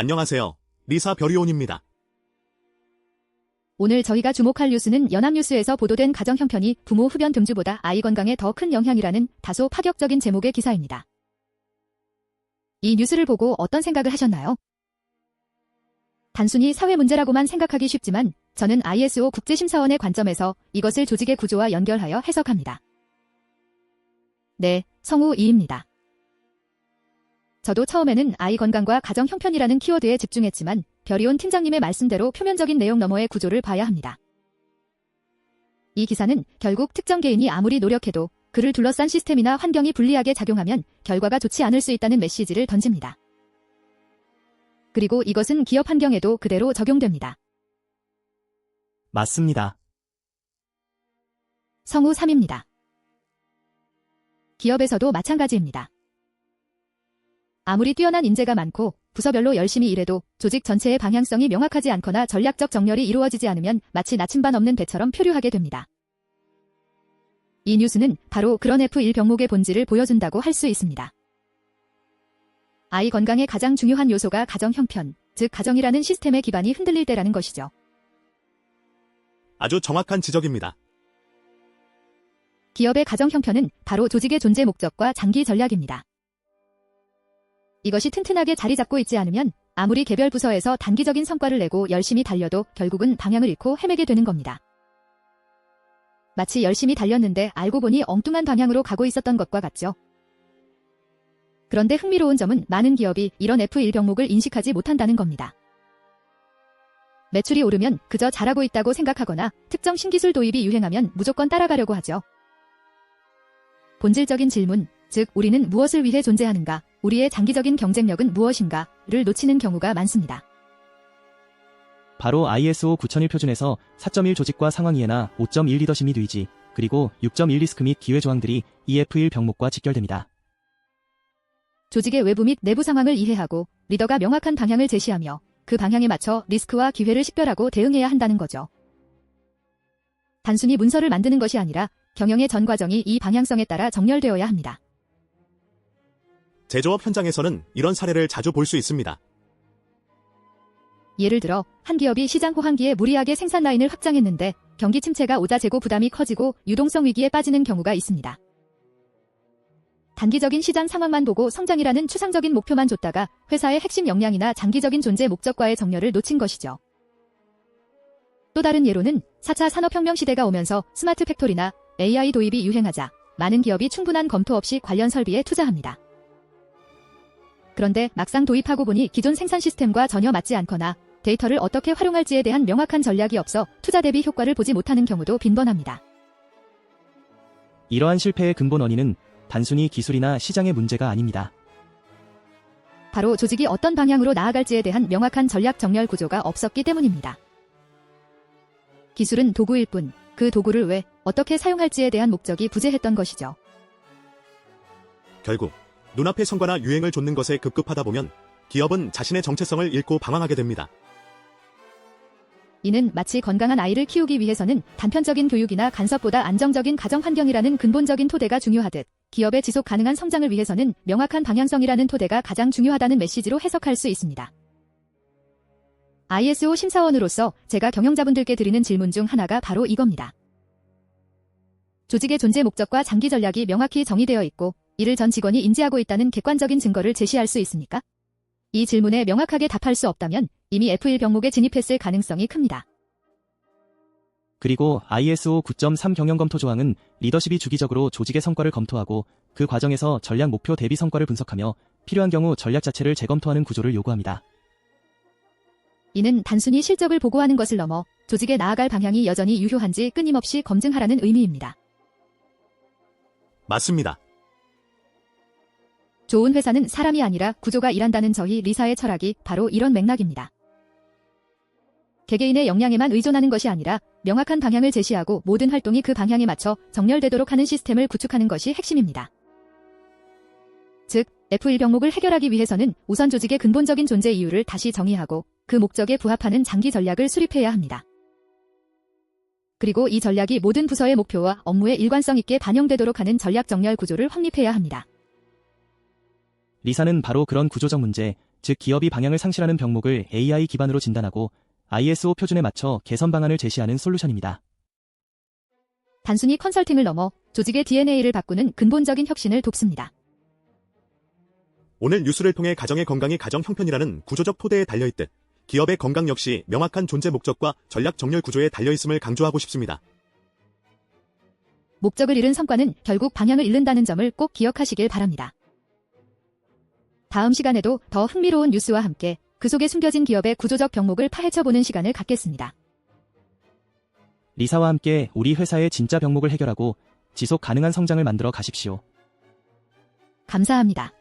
안녕하세요. 리사 별이온입니다. 오늘 저희가 주목할 뉴스는 연합뉴스에서 보도된 가정 형편이 부모 흡연 금주보다 아이 건강에 더 큰 영향이라는 다소 파격적인 제목의 기사입니다. 이 뉴스를 보고 어떤 생각을 하셨나요? 단순히 사회 문제라고만 생각하기 쉽지만 저는 ISO 국제심사원의 관점에서 이것을 조직의 구조와 연결하여 해석합니다. 네, 성우 이입니다. 저도 처음에는 아이 건강과 가정 형편이라는 키워드에 집중했지만 별이온 팀장님의 말씀대로 표면적인 내용 너머의 구조를 봐야 합니다. 이 기사는 결국 특정 개인이 아무리 노력해도 그를 둘러싼 시스템이나 환경이 불리하게 작용하면 결과가 좋지 않을 수 있다는 메시지를 던집니다. 그리고 이것은 기업 환경에도 그대로 적용됩니다. 맞습니다. 성우 3입니다. 기업에서도 마찬가지입니다. 아무리 뛰어난 인재가 많고 부서별로 열심히 일해도 조직 전체의 방향성이 명확하지 않거나 전략적 정렬이 이루어지지 않으면 마치 나침반 없는 배처럼 표류하게 됩니다. 이 뉴스는 바로 그런 F1 병목의 본질을 보여준다고 할 수 있습니다. 아이 건강의 가장 중요한 요소가 가정 형편, 즉 가정이라는 시스템의 기반이 흔들릴 때라는 것이죠. 아주 정확한 지적입니다. 기업의 가정 형편은 바로 조직의 존재 목적과 장기 전략입니다. 이것이 튼튼하게 자리 잡고 있지 않으면 아무리 개별 부서에서 단기적인 성과를 내고 열심히 달려도 결국은 방향을 잃고 헤매게 되는 겁니다. 마치 열심히 달렸는데 알고 보니 엉뚱한 방향으로 가고 있었던 것과 같죠. 그런데 흥미로운 점은 많은 기업이 이런 F1 병목을 인식하지 못한다는 겁니다. 매출이 오르면 그저 잘하고 있다고 생각하거나 특정 신기술 도입이 유행하면 무조건 따라가려고 하죠. 본질적인 질문, 즉 우리는 무엇을 위해 존재하는가, 우리의 장기적인 경쟁력은 무엇인가를 놓치는 경우가 많습니다. 바로 ISO 9001 표준에서 4.1 조직과 상황 이해나 5.1 리더십 및 의지, 그리고 6.1 리스크 및 기회 조항들이 이 F1 병목과 직결됩니다. 조직의 외부 및 내부 상황을 이해하고 리더가 명확한 방향을 제시하며 그 방향에 맞춰 리스크와 기회를 식별하고 대응해야 한다는 거죠. 단순히 문서를 만드는 것이 아니라 경영의 전 과정이 이 방향성에 따라 정렬되어야 합니다. 제조업 현장에서는 이런 사례를 자주 볼 수 있습니다. 예를 들어 한 기업이 시장 호황기에 무리하게 생산 라인을 확장했는데 경기 침체가 오자 재고 부담이 커지고 유동성 위기에 빠지는 경우가 있습니다. 단기적인 시장 상황만 보고 성장이라는 추상적인 목표만 줬다가 회사의 핵심 역량이나 장기적인 존재 목적과의 정렬을 놓친 것이죠. 또 다른 예로는 4차 산업혁명 시대가 오면서 스마트 팩토리나 AI 도입이 유행하자 많은 기업이 충분한 검토 없이 관련 설비에 투자합니다. 그런데 막상 도입하고 보니 기존 생산 시스템과 전혀 맞지 않거나 데이터를 어떻게 활용할지에 대한 명확한 전략이 없어 투자 대비 효과를 보지 못하는 경우도 빈번합니다. 이러한 실패의 근본 원인은 단순히 기술이나 시장의 문제가 아닙니다. 바로 조직이 어떤 방향으로 나아갈지에 대한 명확한 전략 정렬 구조가 없었기 때문입니다. 기술은 도구일 뿐, 그 도구를 왜, 어떻게 사용할지에 대한 목적이 부재했던 것이죠. 결국 눈앞의 성과나 유행을 좇는 것에 급급하다 보면 기업은 자신의 정체성을 잃고 방황하게 됩니다. 이는 마치 건강한 아이를 키우기 위해서는 단편적인 교육이나 간섭보다 안정적인 가정 환경이라는 근본적인 토대가 중요하듯 기업의 지속 가능한 성장을 위해서는 명확한 방향성이라는 토대가 가장 중요하다는 메시지로 해석할 수 있습니다. ISO 심사원으로서 제가 경영자분들께 드리는 질문 중 하나가 바로 이겁니다. 조직의 존재 목적과 장기 전략이 명확히 정의되어 있고 이를 전 직원이 인지하고 있다는 객관적인 증거를 제시할 수 있습니까? 이 질문에 명확하게 답할 수 없다면 이미 F1 병목에 진입했을 가능성이 큽니다. 그리고 ISO 9.3 경영검토 조항은 리더십이 주기적으로 조직의 성과를 검토하고 그 과정에서 전략 목표 대비 성과를 분석하며 필요한 경우 전략 자체를 재검토하는 구조를 요구합니다. 이는 단순히 실적을 보고하는 것을 넘어 조직에 나아갈 방향이 여전히 유효한지 끊임없이 검증하라는 의미입니다. 맞습니다. 좋은 회사는 사람이 아니라 구조가 일한다는 저희 리사의 철학이 바로 이런 맥락입니다. 개개인의 역량에만 의존하는 것이 아니라 명확한 방향을 제시하고 모든 활동이 그 방향에 맞춰 정렬되도록 하는 시스템을 구축하는 것이 핵심입니다. 즉, F1 병목을 해결하기 위해서는 우선 조직의 근본적인 존재 이유를 다시 정의하고 그 목적에 부합하는 장기 전략을 수립해야 합니다. 그리고 이 전략이 모든 부서의 목표와 업무에 일관성 있게 반영되도록 하는 전략 정렬 구조를 확립해야 합니다. 리사는 바로 그런 구조적 문제, 즉 기업이 방향을 상실하는 병목을 AI 기반으로 진단하고 ISO 표준에 맞춰 개선 방안을 제시하는 솔루션입니다. 단순히 컨설팅을 넘어 조직의 DNA를 바꾸는 근본적인 혁신을 돕습니다. 오늘 뉴스를 통해 가정의 건강이 가정 형편이라는 구조적 토대에 달려있듯 기업의 건강 역시 명확한 존재 목적과 전략 정렬 구조에 달려있음을 강조하고 싶습니다. 목적을 잃은 성과는 결국 방향을 잃는다는 점을 꼭 기억하시길 바랍니다. 다음 시간에도 더 흥미로운 뉴스와 함께 그 속에 숨겨진 기업의 구조적 병목을 파헤쳐보는 시간을 갖겠습니다. 리사와 함께 우리 회사의 진짜 병목을 해결하고 지속 가능한 성장을 만들어 가십시오. 감사합니다.